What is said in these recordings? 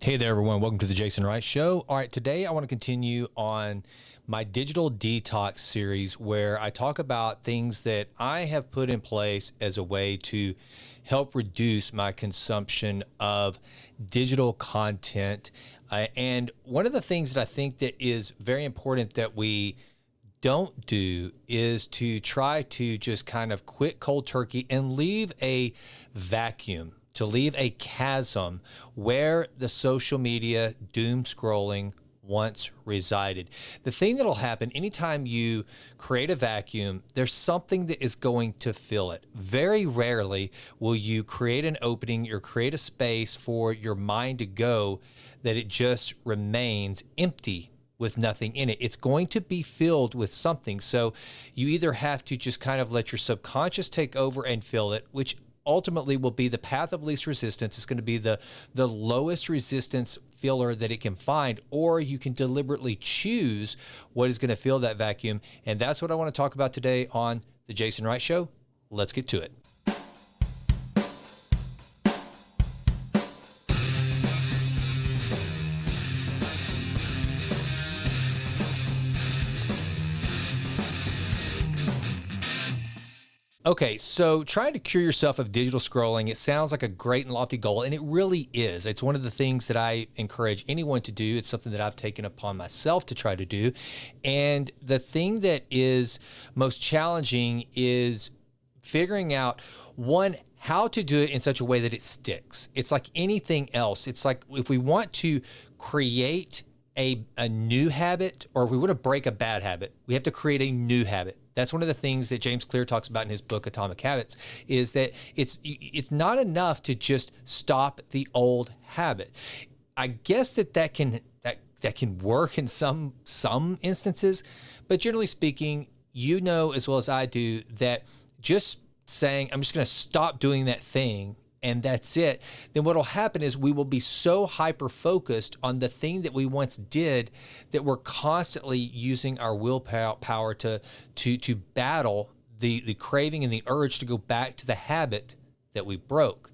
Hey there, everyone. Welcome to the Jason Wright Show. All right, today I want to continue on my digital detox series where I talk about things that I have put in place as a way to help reduce my consumption of digital content. And one of the things that I think that is very important that we don't do is to try to just kind of quit cold turkey and leave a vacuum, to leave a chasm where the social media doom scrolling once resided. The thing that'll happen anytime you create a vacuum, there's something that is going to fill it. Very rarely will you create an opening or create a space for your mind to go that it just remains empty with nothing in it. It's going to be filled with something. So you either have to just kind of let your subconscious take over and fill it, which ultimately will be the path of least resistance. It's going to be the lowest resistance filler that it can find, or you can deliberately choose what is going to fill that vacuum. And that's what I want to talk about today on the Jason Wright Show. Let's get to it. Okay, so trying to cure yourself of digital scrolling, it sounds like a great and lofty goal, and it really is. It's one of the things that I encourage anyone to do. It's something that I've taken upon myself to try to do. And the thing that is most challenging is figuring out, one, how to do it in such a way that it sticks. It's like anything else. It's like if we want to create a new habit, or if we want to break a bad habit, we have to create a new habit. That's one of the things that James Clear talks about in his book, Atomic Habits, is that it's not enough to just stop the old habit. I guess that can work in some instances, but generally speaking, you know as well as I do that just saying, I'm just going to stop doing that thing and that's it, then what'll happen is we will be so hyper-focused on the thing that we once did that we're constantly using our willpower to battle the craving and the urge to go back to the habit that we broke.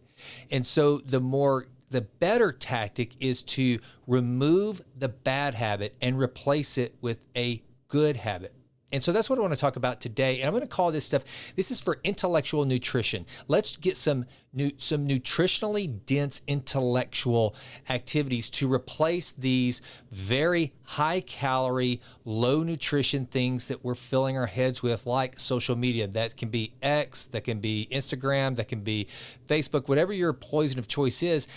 And so the better tactic is to remove the bad habit and replace it with a good habit. And so that's what I want to talk about today. And I'm going to call this stuff, this is for intellectual nutrition. Let's get some nutritionally dense intellectual activities to replace these very high calorie, low nutrition things that we're filling our heads with, like social media. That can be X, that can be Instagram, that can be Facebook, whatever your poison of choice is.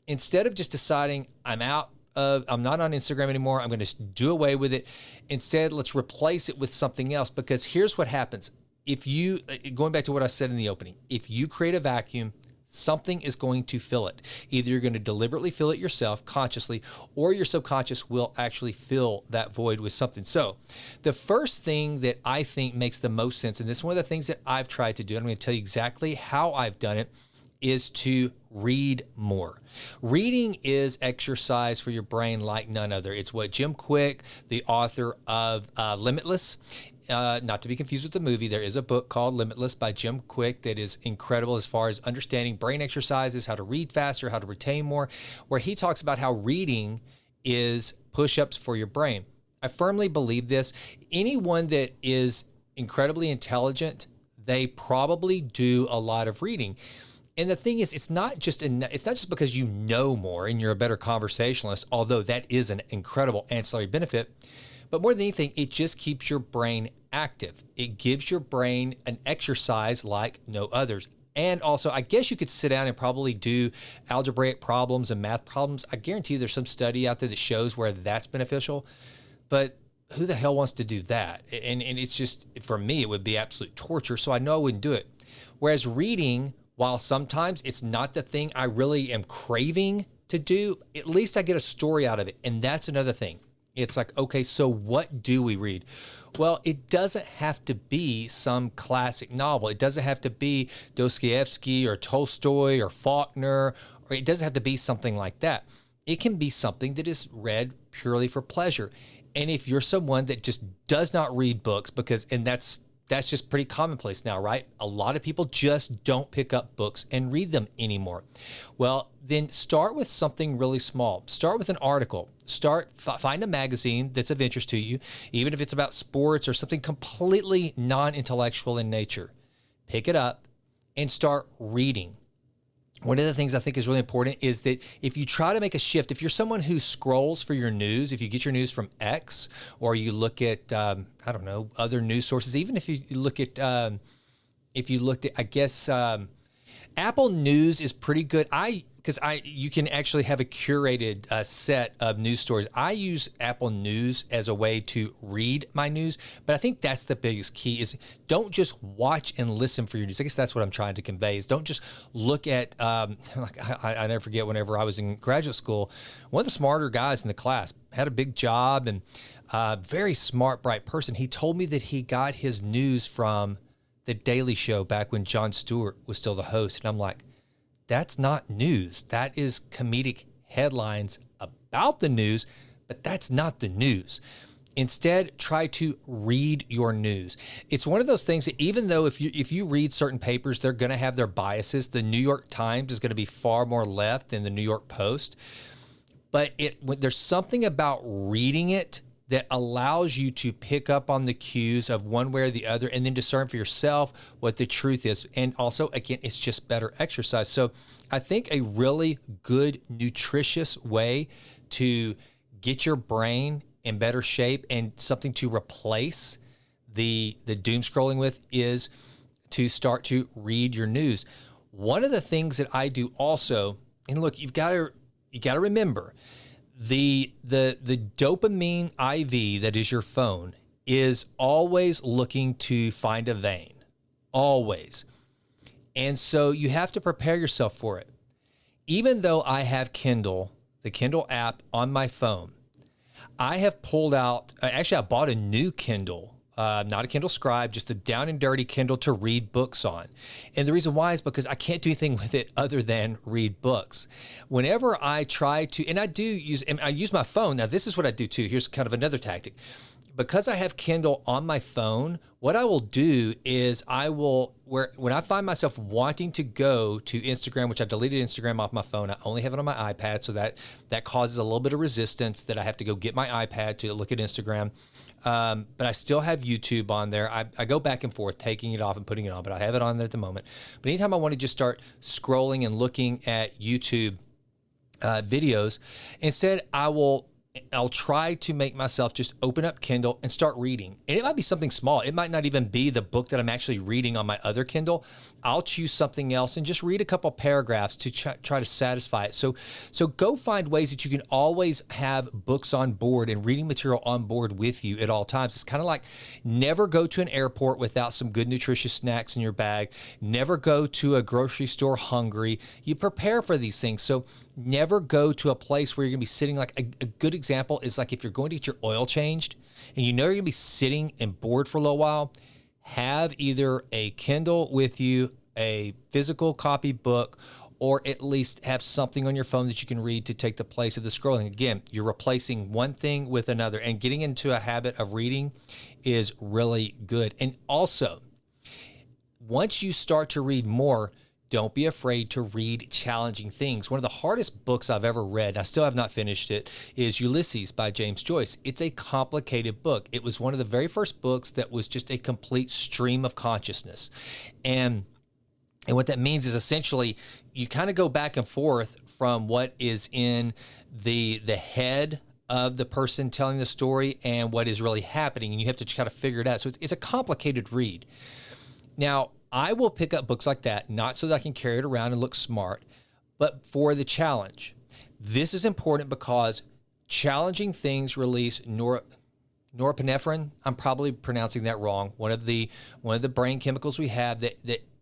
Instead of just deciding I'm not on Instagram anymore, I'm going to do away with it. Instead, let's replace it with something else, because here's what happens. Going back to what I said in the opening, if you create a vacuum, something is going to fill it. Either you're going to deliberately fill it yourself consciously, or your subconscious will actually fill that void with something. So the first thing that I think makes the most sense, and this is one of the things that I've tried to do, I'm going to tell you exactly how I've done it, is to read more. Reading is exercise for your brain like none other. It's what Jim Quick, the author of Limitless, not to be confused with the movie, there is a book called Limitless by Jim Quick that is incredible as far as understanding brain exercises, how to read faster, how to retain more, where he talks about how reading is push-ups for your brain. I firmly believe this. Anyone that is incredibly intelligent, they probably do a lot of reading. And the thing is, it's not just because you know more and you're a better conversationalist, although that is an incredible ancillary benefit. But more than anything, it just keeps your brain active. It gives your brain an exercise like no others. And also, I guess you could sit down and probably do algebraic problems and math problems. I guarantee you there's some study out there that shows where that's beneficial. But who the hell wants to do that? And it's just, for me, it would be absolute torture. So I know I wouldn't do it. Whereas reading, while sometimes it's not the thing I really am craving to do, at least I get a story out of it. And that's another thing. It's like, okay, so what do we read? Well, it doesn't have to be some classic novel. It doesn't have to be Dostoevsky or Tolstoy or Faulkner, or it doesn't have to be something like that. It can be something that is read purely for pleasure. And if you're someone that just does not read books, and that's that's just pretty commonplace now, right? A lot of people just don't pick up books and read them anymore. Well, then start with something really small. Start with an article. Find a magazine that's of interest to you, even if it's about sports or something completely non-intellectual in nature. Pick it up and start reading. One of the things I think is really important is that if you try to make a shift, if you're someone who scrolls for your news, if you get your news from X, or you look at, I don't know, other news sources, even if you look at, I guess, Apple News is pretty good. You can actually have a curated set of news stories. I use Apple News as a way to read my news, but I think that's the biggest key is don't just watch and listen for your news. I guess that's what I'm trying to convey is don't just look at, I never forget whenever I was in graduate school, one of the smarter guys in the class had a big job and very smart, bright person. He told me that he got his news from The Daily Show back when Jon Stewart was still the host. And I'm like, that's not news. That is comedic headlines about the news, but that's not the news. Instead, try to read your news. It's one of those things that even though if you read certain papers, they're going to have their biases. The New York Times is going to be far more left than the New York Post. But there's something about reading it that allows you to pick up on the cues of one way or the other and then discern for yourself what the truth is. And also, again, it's just better exercise. So I think a really good, nutritious way to get your brain in better shape and something to replace the doom scrolling with is to start to read your news. One of the things that I do also, and look, you got to remember, the dopamine IV that is your phone is always looking to find a vein, always. And so you have to prepare yourself for it. Even though I have Kindle, the Kindle app on my phone, I have pulled out, actually I bought a new Kindle, not a Kindle Scribe, just a down and dirty Kindle to read books on. And the reason why is because I can't do anything with it other than read books. Whenever I try to, and I use my phone. Now this is what I do too. Here's kind of another tactic. Because I have Kindle on my phone, what I will do is when I find myself wanting to go to Instagram, which I deleted Instagram off my phone, I only have it on my iPad. So that causes a little bit of resistance that I have to go get my iPad to look at Instagram. But I still have YouTube on there. I go back and forth, taking it off and putting it on, but I have it on there at the moment. But anytime I want to just start scrolling and looking at YouTube videos, instead I'll try to make myself just open up Kindle and start reading. And it might be something small. It might not even be the book that I'm actually reading on my other Kindle. I'll choose something else and just read a couple paragraphs to try to satisfy it. So go find ways that you can always have books on board and reading material on board with you at all times. It's kind of like never go to an airport without some good nutritious snacks in your bag. Never go to a grocery store hungry. You prepare for these things. So never go to a place where you're going to be sitting. Like a good example is like if you're going to get your oil changed and you know you're going to be sitting and bored for a little while, have either a Kindle with you, a physical copy book, or at least have something on your phone that you can read to take the place of the scrolling. Again, you're replacing one thing with another, and getting into a habit of reading is really good. And also, once you start to read more, don't be afraid to read challenging things. One of the hardest books I've ever read, I still have not finished it, is Ulysses by James Joyce. It's a complicated book. It was one of the very first books that was just a complete stream of consciousness. And what that means is essentially you kind of go back and forth from what is in the head of the person telling the story and what is really happening. And you have to kind of figure it out. So it's a complicated read. Now, I will pick up books like that, not so that I can carry it around and look smart, but for the challenge. This is important because challenging things release norepinephrine. I'm probably pronouncing that wrong. One of the brain chemicals we have that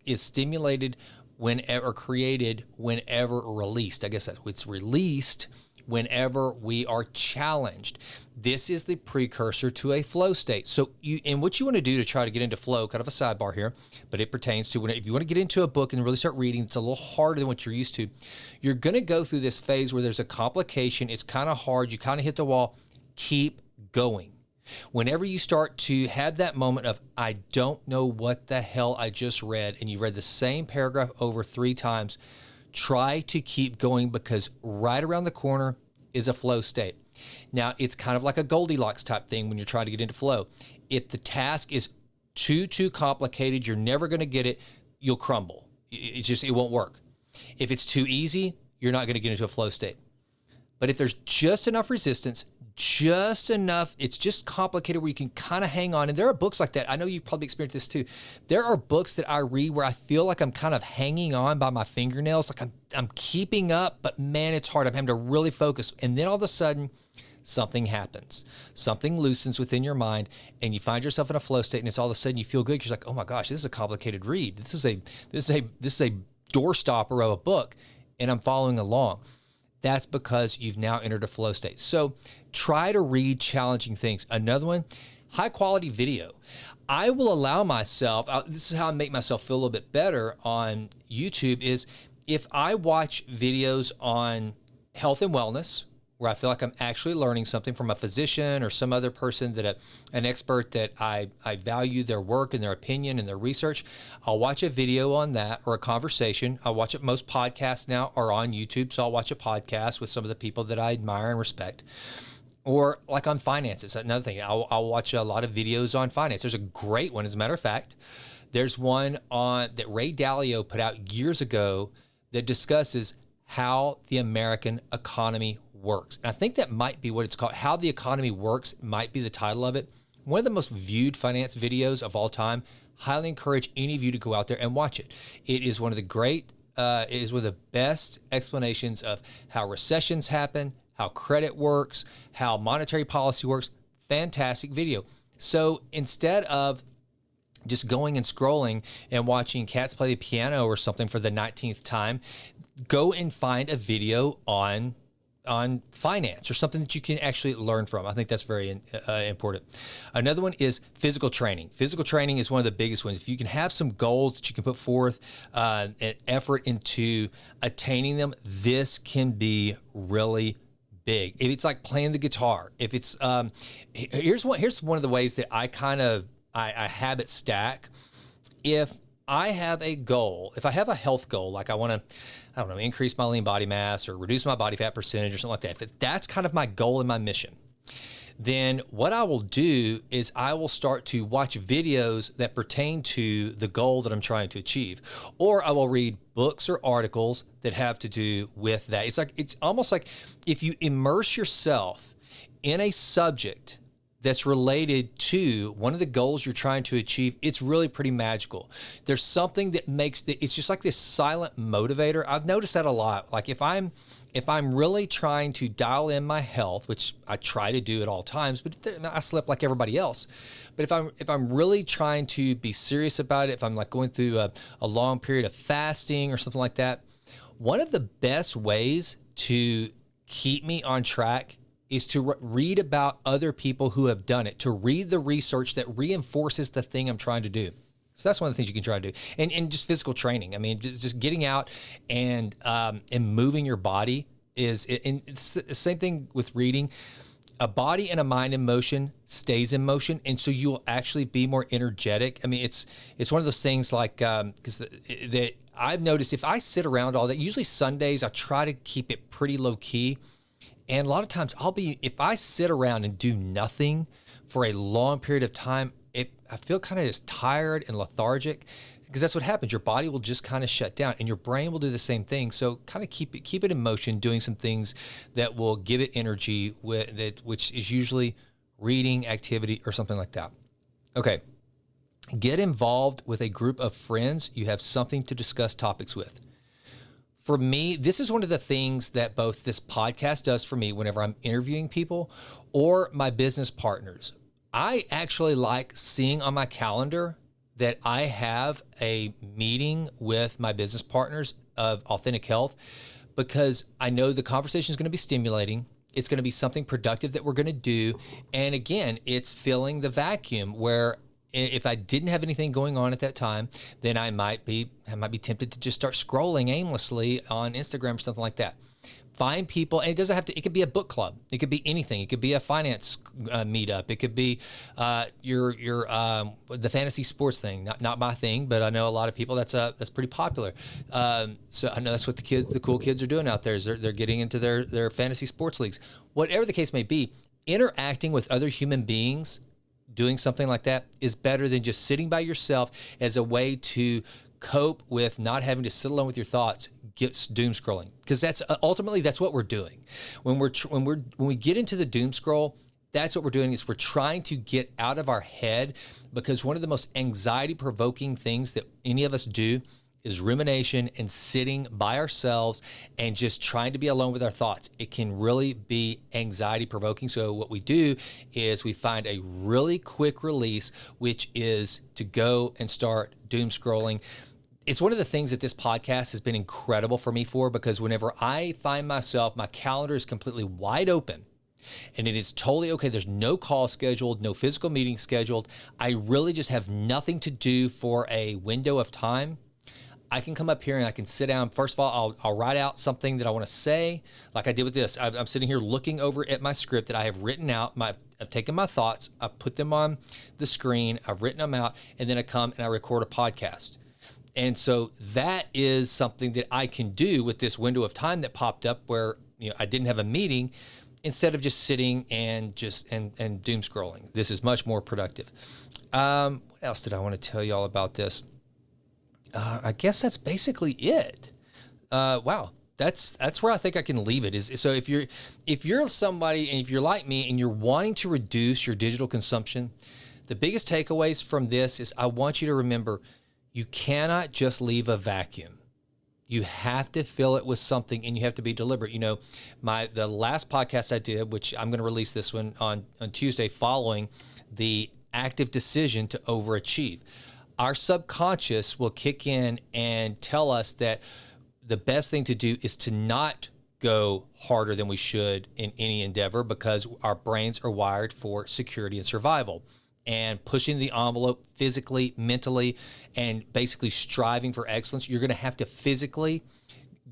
is stimulated whenever created whenever released. I guess it's released whenever we are challenged. This is the precursor to a flow state. So what you want to do to try to get into flow, kind of a sidebar here, but it pertains to if you want to get into a book and really start reading, it's a little harder than what you're used to. You're going to go through this phase where there's a complication. It's kind of hard. You kind of hit the wall. Keep going. Whenever you start to have that moment of, I don't know what the hell I just read, and you read the same paragraph over 3 times, try to keep going, because right around the corner is a flow state. Now, it's kind of like a Goldilocks type thing when you're trying to get into flow. If the task is too complicated, you're never going to get it, you'll crumble. It won't work. If it's too easy, you're not going to get into a flow state. But if there's just enough resistance, just enough, it's just complicated where you can kind of hang on. And there are books like that. I know you probably experienced this too. There are books that I read where I feel like I'm kind of hanging on by my fingernails, like I'm keeping up, but man, it's hard. I'm having to really focus. And then all of a sudden, something happens. Something loosens within your mind, and you find yourself in a flow state, and it's all of a sudden you feel good. You're like, oh my gosh, this is a complicated read. This is a doorstopper of a book, and I'm following along. That's because you've now entered a flow state. So try to read challenging things. Another one, high quality video. I will allow myself, this is how I make myself feel a little bit better on YouTube, is if I watch videos on health and wellness, where I feel like I'm actually learning something from a physician or some other person, an expert that I value their work and their opinion and their research, I'll watch a video on that, or a conversation. I watch it. Most podcasts now are on YouTube, so I'll watch a podcast with some of the people that I admire and respect. Or like on finances, another thing, I'll watch a lot of videos on finance. There's a great one, as a matter of fact. There's one that Ray Dalio put out years ago that discusses how the American economy works. And I think that might be what it's called. How the Economy Works might be the title of it. One of the most viewed finance videos of all time. Highly encourage any of you to go out there and watch it. It is one of the best explanations of how recessions happen, how credit works, how monetary policy works. Fantastic video. So instead of just going and scrolling and watching cats play the piano or something for the 19th time, go and find a video on finance, or something that you can actually learn from. I think that's very important. Another one is physical training. Physical training is one of the biggest ones. If you can have some goals that you can put forth an effort into attaining them, this can be really big. If it's like playing the guitar, if it's here's one of the ways that I habit stack. If I have a goal, if I have a health goal, like I want to, increase my lean body mass or reduce my body fat percentage or something like that, if that's kind of my goal and my mission, then what I will do is I will start to watch videos that pertain to the goal that I'm trying to achieve. Or I will read books or articles that have to do with that. It's almost like if you immerse yourself in a subject that's related to one of the goals you're trying to achieve, it's really pretty magical. There's something that it's just like this silent motivator. I've noticed that a lot. Like if I'm really trying to dial in my health, which I try to do at all times, but I slip like everybody else. But if I'm really trying to be serious about it, if I'm like going through a long period of fasting or something like that, one of the best ways to keep me on track is to read about other people who have done it, to read the research that reinforces the thing I'm trying to do. So that's one of the things you can try to do. And just physical training. I mean, just getting out and moving your body and it's the same thing with reading. A body and a mind in motion stays in motion, and so you will actually be more energetic. I mean, it's one of those things like because I've noticed if I sit around all that, usually Sundays I try to keep it pretty low key. And a lot of times if I sit around and do nothing for a long period of time, I feel kind of just tired and lethargic, because that's what happens. Your body will just kind of shut down, and your brain will do the same thing. So kind of keep it in motion, doing some things that will give it energy, which is usually reading, activity, or something like that. Okay. Get involved with a group of friends you have something to discuss topics with. For me, this is one of the things that both this podcast does for me whenever I'm interviewing people or my business partners. I actually like seeing on my calendar that I have a meeting with my business partners of Authentic Health, because I know the conversation is going to be stimulating. It's going to be something productive that we're going to do. And again, it's filling the vacuum where if I didn't have anything going on at that time, then I might be tempted to just start scrolling aimlessly on Instagram or something like that. find people, and it doesn't have to, it could be a book club. It could be anything. It could be a finance meetup. It could be the fantasy sports thing. Not my thing, but I know a lot of people that's pretty popular. So I know that's what the cool kids are doing out there is they're getting into their fantasy sports leagues. Whatever the case may be, interacting with other human beings, doing something like that is better than just sitting by yourself as a way to cope with not having to sit alone with your thoughts, get doom scrolling, because that's ultimately that's what we're doing. When we get into the doom scroll, that's what we're doing is we're trying to get out of our head, because one of the most anxiety provoking things that any of us do is rumination and sitting by ourselves and just trying to be alone with our thoughts. It can really be anxiety provoking. So what we do is we find a really quick release, which is to go and start doom scrolling. It's one of the things that this podcast has been incredible for me for, because whenever I find myself, my calendar is completely wide open and it is totally okay. There's no call scheduled, no physical meeting scheduled. I really just have nothing to do for a window of time. I can come up here and I can sit down. First of all, I'll write out something that I want to say, like I did with this. I'm sitting here looking over at my script that I have written out. I've taken my thoughts, I've put them on the screen, I've written them out, and then I come and I record a podcast. And so that is something that I can do with this window of time that popped up where I didn't have a meeting, instead of just sitting and and doom scrolling. This is much more productive. What else did I want to tell you all about this? I guess that's basically it. Wow. That's where I think I can leave it is. So if you're somebody and if you're like me and you're wanting to reduce your digital consumption, the biggest takeaways from this is I want you to remember, you cannot just leave a vacuum. You have to fill it with something, and you have to be deliberate. The last podcast I did, which I'm going to release this one on Tuesday, following the active decision to overachieve. Our subconscious will kick in and tell us that the best thing to do is to not go harder than we should in any endeavor, because our brains are wired for security and survival. And pushing the envelope physically, mentally, and basically striving for excellence, you're going to have to physically,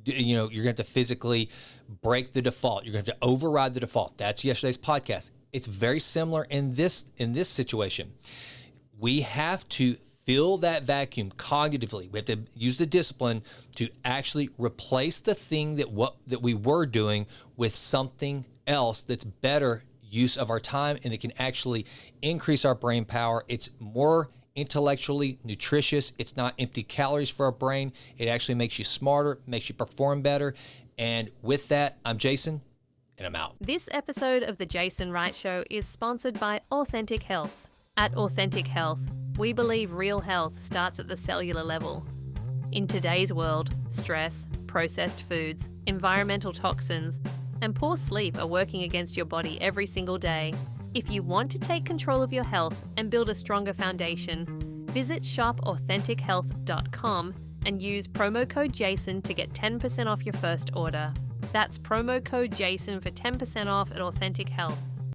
you're going to have to physically break the default. You're going to have to override the default. That's yesterday's podcast. It's very similar in this situation. We have to fill that vacuum cognitively. We have to use the discipline to actually replace the thing that we were doing with something else that's better use of our time, and it can actually increase our brain power. It's more intellectually nutritious. It's not empty calories for our brain. It actually makes you smarter, makes you perform better. And with that, I'm Jason, and I'm out. This episode of The Jason Wright Show is sponsored by Authentic Health. At Authentic Health, we believe real health starts at the cellular level. In today's world, stress, processed foods, environmental toxins, and poor sleep are working against your body every single day. If you want to take control of your health and build a stronger foundation, visit shopauthentichealth.com and use promo code JASON to get 10% off your first order. That's promo code JASON for 10% off at Authentic Health.